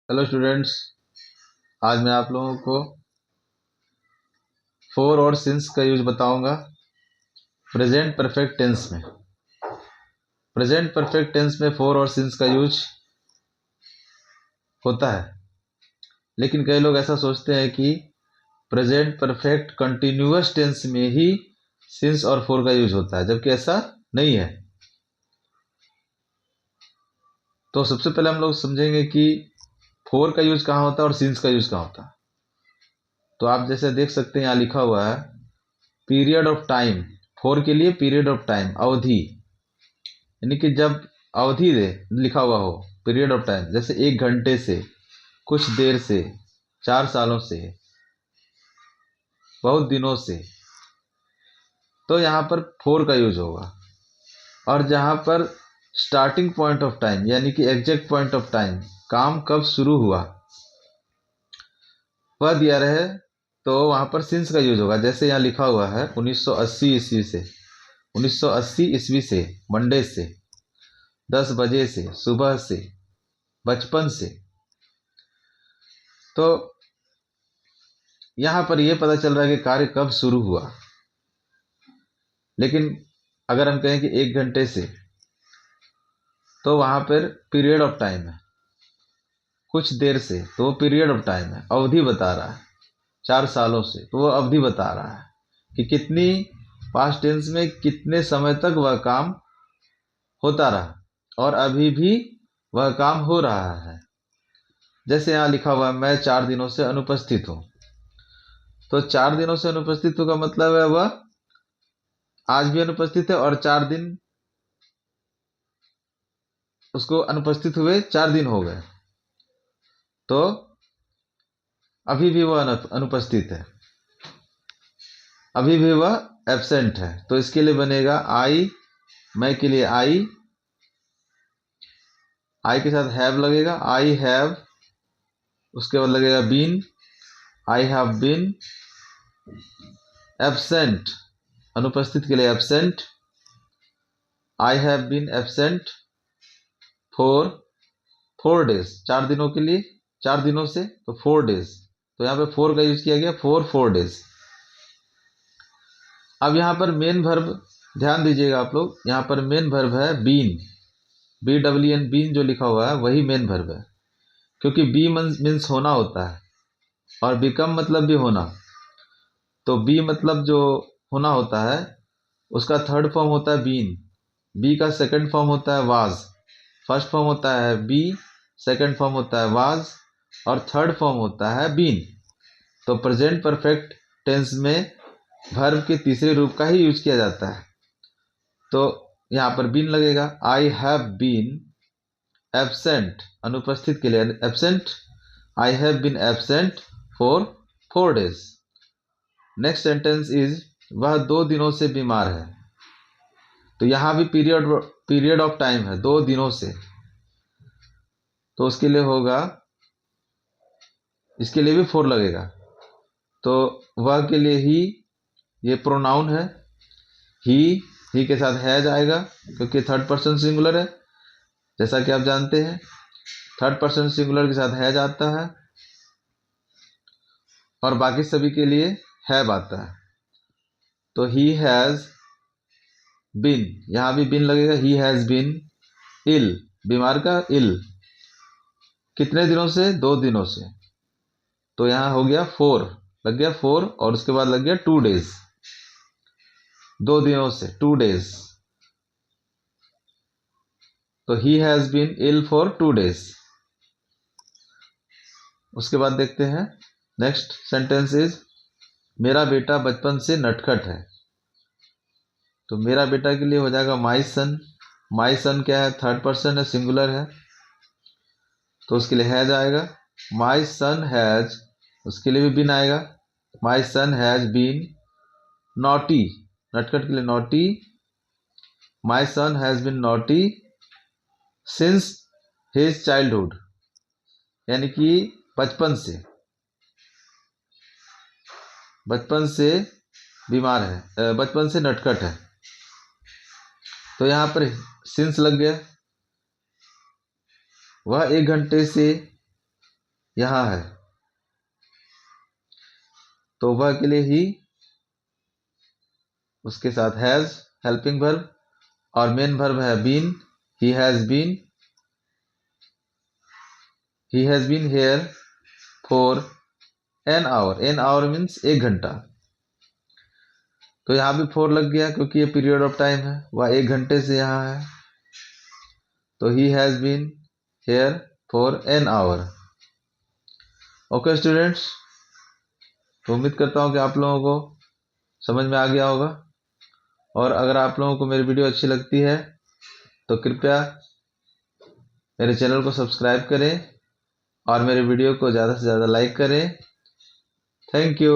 Hello students. आज मैं आप लोगों को फोर और सिंस का यूज बताऊंगा प्रेजेंट परफेक्ट टेंस में। प्रेजेंट परफेक्ट टेंस में फोर और सिंस का यूज होता है, लेकिन कई लोग ऐसा सोचते हैं कि प्रेजेंट परफेक्ट कंटिन्यूअस टेंस में ही सिंस और फोर का यूज होता है, जबकि ऐसा नहीं है। तो सबसे पहले हम लोग समझेंगे कि फोर का यूज कहाँ होता है और सिंस का यूज कहाँ होता है। तो आप जैसे देख सकते हैं, यहाँ लिखा हुआ है पीरियड ऑफ टाइम। फोर के लिए पीरियड ऑफ टाइम, अवधि, यानी कि जब अवधि दे लिखा हुआ हो, पीरियड ऑफ टाइम, जैसे 1 घंटे से, कुछ देर से, 4 सालों से, बहुत दिनों से, तो यहाँ पर फोर का यूज होगा। और जहाँ पर स्टार्टिंग पॉइंट ऑफ टाइम, यानी कि एग्जैक्ट पॉइंट ऑफ टाइम, काम कब शुरू हुआ वह दिया रहे, तो वहाँ पर सिंस का यूज होगा। जैसे यहाँ लिखा हुआ है 1980 ईस्वी से, 1980 ईस्वी से, मंडे से, 10 बजे से, सुबह से, बचपन से। तो यहाँ पर यह पता चल रहा है कि कार्य कब शुरू हुआ। लेकिन अगर हम कहें कि 1 घंटे से, तो वहां पर पीरियड ऑफ टाइम है। कुछ देर से, तो वो पीरियड ऑफ टाइम है, अवधि बता रहा है। 4 सालों से, तो वो अवधि बता रहा है कि कितनी पास्ट टेंस में कितने समय तक वह काम होता रहा और अभी भी वह काम हो रहा है। जैसे यहाँ लिखा हुआ है मैं 4 दिनों से अनुपस्थित हूँ। तो 4 दिनों से अनुपस्थित हूँ का मतलब है वह आज भी अनुपस्थित है, और 4 दिन उसको अनुपस्थित हुए 4 दिन हो गए, तो अभी भी वह अनुपस्थित है, अभी भी वह एब्सेंट है। तो इसके लिए बनेगा आई, मैं के लिए आई, आई के साथ हैव लगेगा, आई हैव, उसके बाद लगेगा been, I have been absent, अनुपस्थित के लिए absent, I have been absent for 4 days, 4 दिनों के लिए, 4 दिनों से, तो 4 डेज। तो यहाँ पे फोर का यूज किया गया, फॉर 4 डेज। अब यहाँ पर मेन वर्ब ध्यान दीजिएगा आप लोग, यहाँ पर मेन वर्ब है बीन, BWN, बीन जो लिखा हुआ है वही मेन वर्ब है, क्योंकि बी मीन्स होना होता है और बिकम मतलब भी होना। तो बी मतलब जो होना होता है, उसका थर्ड फॉर्म होता है बीन, बी का सेकंड फॉर्म होता है वाज, फर्स्ट फॉर्म होता है बी, सेकंड फॉर्म होता है वाज, और थर्ड फॉर्म होता है बीन। तो प्रेजेंट परफेक्ट टेंस में वर्ब के तीसरे रूप का ही यूज किया जाता है। तो यहाँ पर बीन लगेगा, आई हैव बीन एब्सेंट, अनुपस्थित के लिए absent, I have been absent for 4 days. Next sentence is वह 2 दिनों से बीमार है। तो यहाँ भी पीरियड ऑफ टाइम है, 2 दिनों से, तो उसके लिए होगा, इसके लिए भी फोर लगेगा। तो वह के लिए ही, ये प्रोनाउन है, ही के साथ हैज आएगा, क्योंकि थर्ड पर्सन सिंगुलर है, जैसा कि आप जानते हैं थर्ड पर्सन सिंगुलर के साथ हैज आता है, और बाकी सभी के लिए हैव आता है। तो ही हैज बीन, यहां भी बीन लगेगा, ही हैज बीन इल, बीमार का इल, कितने दिनों से, 2 दिनों से। तो यहां हो गया फोर, लग गया फोर, और उसके बाद लग गया 2 डेज, 2 दिनों से, 2 डेज। तो he has been ill for 2 days. उसके बाद देखते हैं नेक्स्ट सेंटेंस इज मेरा बेटा बचपन से नटखट है। तो मेरा बेटा के लिए हो जाएगा माई सन, माई सन क्या है, थर्ड पर्सन है, सिंगुलर है, तो उसके लिए हैज आएगा। माई सन हैज, उसके लिए भी बीन आएगा, my son has been naughty, नटखट के लिए naughty, my son has been naughty since his childhood, यानी कि बचपन से, बचपन से बीमार है, बचपन से नटखट है। तो यहां पर सिंस लग गया। वह 1 घंटे से यहाँ है, तो वह के लिए ही, उसके साथ हैज हेल्पिंग वर्ब, और मेन वर्ब है been, he has been, he has been here for an hour, an hour means 1 घंटा। तो यहाँ भी 4 लग गया क्योंकि ये पीरियड ऑफ टाइम है, वह 1 घंटे से यहाँ है, तो he has been here for an hour. Okay students, तो उम्मीद करता हूँ कि आप लोगों को समझ में आ गया होगा। और अगर आप लोगों को मेरी वीडियो अच्छी लगती है तो कृपया मेरे चैनल को सब्सक्राइब करें और मेरे वीडियो को ज़्यादा से ज़्यादा लाइक करें। Thank you.